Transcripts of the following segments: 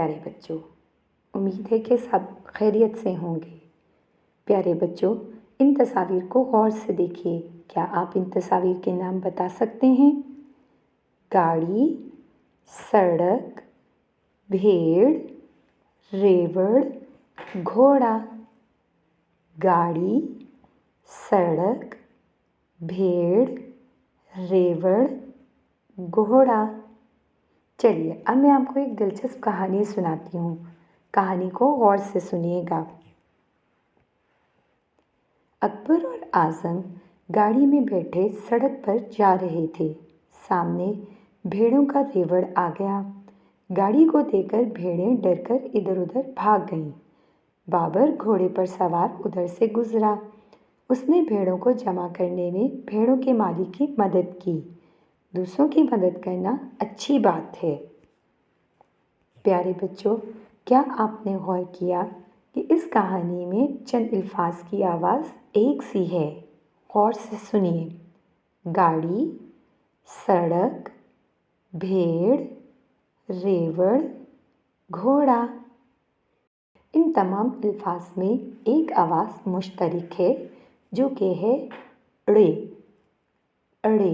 پیارے بچوں، امید ہے کہ سب خیریت سے ہوں گے۔ پیارے بچوں، ان تصاویر کو غور سے دیکھیے۔ کیا آپ ان تصاویر کے نام بتا سکتے ہیں؟ گاڑی، سڑک، بھیڑ، ریوڑ، گھوڑا۔ گاڑی، سڑک، بھیڑ، ریوڑ، گھوڑا۔ چلیے اب میں آپ کو ایک دلچسپ کہانی سناتی ہوں۔ کہانی کو غور سے سنیے گا۔ اکبر اور اعظم گاڑی میں بیٹھے سڑک پر جا رہے تھے۔ سامنے بھیڑوں کا ریوڑ آ گیا۔ گاڑی کو دیکھ کر بھیڑیں ڈر کر ادھر ادھر بھاگ گئیں۔ بابر گھوڑے پر سوار ادھر سے گزرا۔ اس نے بھیڑوں کو جمع کرنے میں بھیڑوں کے مالک کی مدد کی۔ دوسروں کی مدد کرنا اچھی بات ہے۔ پیارے بچوں، کیا آپ نے غور کیا کہ اس کہانی میں چند الفاظ کی آواز ایک سی ہے؟ غور سے سنیے۔ گاڑی، سڑک، بھیڑ، ریوڑ، گھوڑا۔ ان تمام الفاظ میں ایک آواز مشترک ہے جو کہ ہے ڑ۔ اڑے۔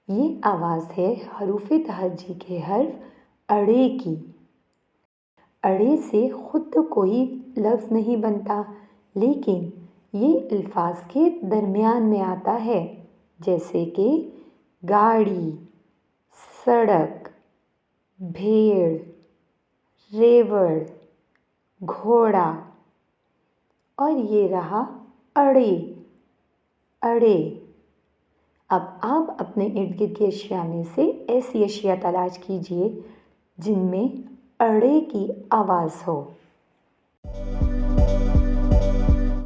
یہ آواز ہے حروف تہجی کے حرف اڑے کی۔ اڑے سے خود تو کوئی لفظ نہیں بنتا، لیکن یہ الفاظ کے درمیان میں آتا ہے، جیسے کہ گاڑی، سڑک، بھیڑ، ریوڑ، گھوڑا، اور یہ رہا اڑے۔ اڑے۔ اب آپ اپنے ارد گرد کی اشیاء میں سے ایسی اشیاء تلاش کیجیے جن میں اڑے کی آواز ہو۔